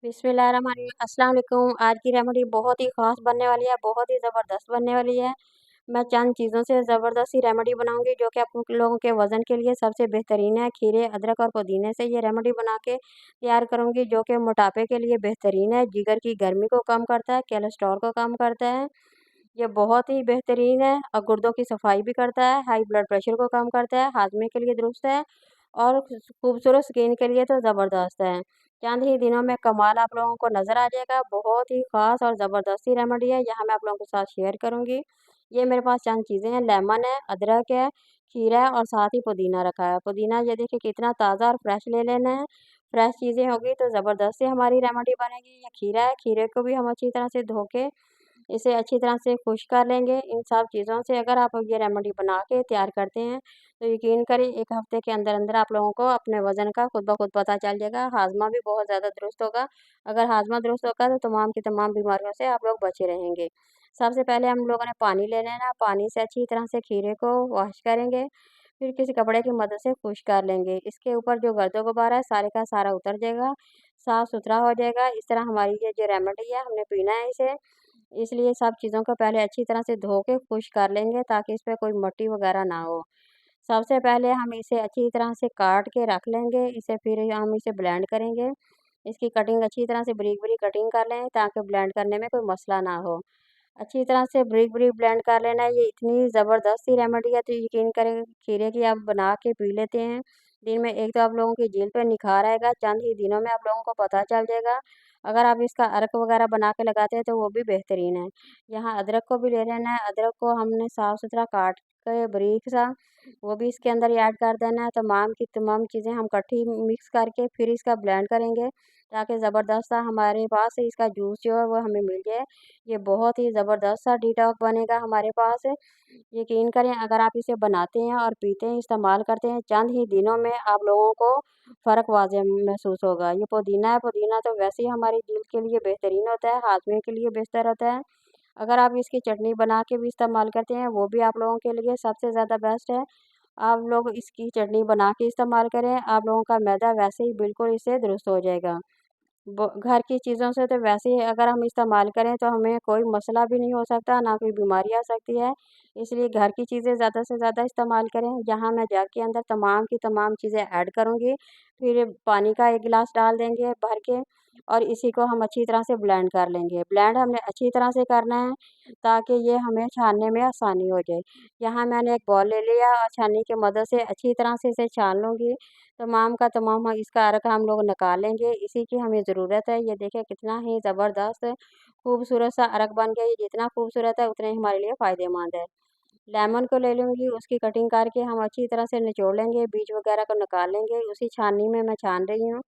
अस्सलाम वालेकुम। आज की रेमेडी बहुत ही ख़ास बनने वाली है, बहुत ही ज़बरदस्त बनने वाली है। मैं चंद चीज़ों से ज़बरदस्त सी रेमेडी बनाऊँगी जो कि आप लोगों के वज़न के लिए सबसे बेहतरीन है। खीरे, अदरक और पुदीने से ये रेमेडी बना के तैयार करूँगी जो कि मोटापे के लिए बेहतरीन है, जिगर की गर्मी को कम करता है, कोलेस्ट्रॉल को कम करता है। ये बहुत ही बेहतरीन है और गुर्दों की सफाई भी करता है, हाई ब्लड प्रेशर को कम करता है, हाज़मे के लिए दुरुस्त है और खूबसूरत स्किन के लिए तो ज़बरदस्त है। चंद ही दिनों में कमाल आप लोगों को नज़र आ जाएगा। बहुत ही ख़ास और ज़बरदस्ती रेमेडी है, यहाँ मैं आप लोगों के साथ शेयर करूँगी। ये मेरे पास चंद चीज़ें हैं, लेमन है, अदरक है, खीरा है और साथ ही पुदीना रखा है। पुदीना ये देखिए कितना ताज़ा और फ्रेश ले लेना है। फ्रेश चीज़ें होगी तो ज़बरदस्त से हमारी रेमेडी बनेगी। ये खीरा है, खीरे को भी हम अच्छी तरह से धो के इसे अच्छी तरह से खुश कर लेंगे। इन सब चीज़ों से अगर आप ये रेमेडी बना के तैयार करते हैं, तो यकीन करिए 1 हफ़्ते के अंदर-अंदर आप लोगों को अपने वज़न का खुद ब खुद पता चल जाएगा। हाज़मा भी बहुत ज़्यादा दुरुस्त होगा। अगर हाज़मा दुरुस्त होगा तो तमाम की तमाम बीमारियों से आप लोग बचे रहेंगे। सबसे पहले हम लोगों ने पानी ले लेना, पानी से अच्छी तरह से खीरे को वॉश करेंगे, फिर किसी कपड़े की मदद से खुश कर लेंगे। इसके ऊपर जो गर्द-गुबार है सारे का सारा उतर जाएगा, साफ़-सुथरा हो जाएगा। इस तरह हमारी ये जो रेमेडी है हमने पीना है इसे। इसलिए सब चीज़ों को पहले अच्छी तरह से धो के खुश कर लेंगे ताकि इसपे कोई मट्टी वगैरह ना हो। सबसे पहले हम इसे अच्छी तरह से काट के रख लेंगे, इसे फिर हम इसे ब्लेंड करेंगे। इसकी कटिंग अच्छी तरह से बारीक-बारीक कटिंग कर लें ताकि ब्लेंड करने में कोई मसला ना हो। अच्छी तरह से बारीक-बारीक ब्लेंड कर लेना है। ये इतनी ज़बरदस्त सी रेमेडी है तो यकीन करें खीरे की आप बना के पी लेते हैं। दिन में एक तो आप लोगों की जल्द पे निखार आएगा, चंद ही दिनों में आप लोगों को पता चल जाएगा। अगर आप इसका अर्क वगैरह बना के लगाते हैं तो वो भी बेहतरीन है। यहाँ अदरक को भी ले लेना है, अदरक को हमने साफ़-सुथरा काट के बारीक सा वो भी इसके अंदर ही ऐड कर देना है। तमाम की तमाम चीज़ें हम इकट्ठी मिक्स करके फिर इसका ब्लेंड करेंगे ताकि ज़बरदस्त सा हमारे पास इसका जूस जो है वो हमें मिल जाए। ये बहुत ही ज़बरदस्त सा डिटॉक्स बनेगा हमारे पास। यकीन करें अगर आप इसे बनाते हैं और पीते हैं, इस्तेमाल करते हैं, चंद ही दिनों में आप लोगों को फ़र्क वाज़ेह महसूस होगा। ये पुदीना है, पुदीना तो वैसे ही हमारी जल्द के लिए बेहतरीन होता है, हाज़मे के लिए बेहतर होता है। अगर आप इसकी चटनी बना के भी इस्तेमाल करते हैं, वो भी आप लोगों के लिए सबसे ज़्यादा बेस्ट है। आप लोग इसकी चटनी बना के इस्तेमाल करें, आप लोगों का मैदा वैसे ही बिल्कुल इससे दुरुस्त हो जाएगा। घर की चीज़ों से तो वैसे ही अगर हम इस्तेमाल करें तो हमें कोई मसला भी नहीं हो सकता, ना कोई बीमारी आ सकती है। इसलिए घर की चीज़ें ज़्यादा से ज़्यादा इस्तेमाल करें। यहाँ मैं जग के अंदर तमाम की तमाम चीज़ें ऐड करूँगी, फिर पानी का 1 गिलास डाल देंगे भर के और इसी को हम अच्छी तरह से ब्लेंड कर लेंगे। ब्लेंड हमने अच्छी तरह से करना है ताकि ये हमें छानने में आसानी हो जाए। यहाँ मैंने एक बाउल ले लिया और छन्नी की मदद से अच्छी तरह से इसे छान लूँगी। तमाम का तमाम इसका अर्क हम लोग निकाल लेंगे, इसी की हमें ज़रूरत है। ये देखिए कितना ही ज़बरदस्त खूबसूरत सा अर्क बन गया। ये जितना खूबसूरत है उतना ही हमारे लिए फ़ायदेमंद है। लेमन को ले लूँगी, उसकी कटिंग करके हम अच्छी तरह से निचोड़ लेंगे, बीज वगैरह को निकाल लेंगे। उसी छाननी में मैं छान रही हूँ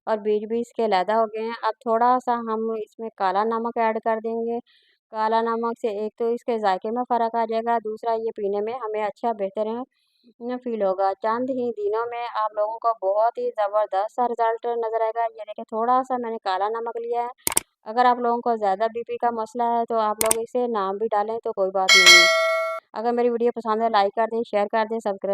और बीज भी इसके अलहदा हो गए हैं। अब थोड़ा-सा हम इसमें काला नमक ऐड कर देंगे। काला नमक से एक तो इसके जायके में फ़र्क आ जाएगा, दूसरा ये पीने में हमें अच्छा बेहतर न फ़ील होगा। चंद ही दिनों में आप लोगों को बहुत ही ज़बरदस्त सा रिज़ल्ट नज़र आएगा। ये देखिए थोड़ा-सा मैंने काला नमक लिया है। अगर आप लोगों को ज़्यादा बीपी का मसला है तो आप लोग इसे ना भी डालें तो कोई बात नहीं है। अगर मेरी वीडियो पसंद है लाइक कर दें, शेयर कर दें, सब्सक्राइब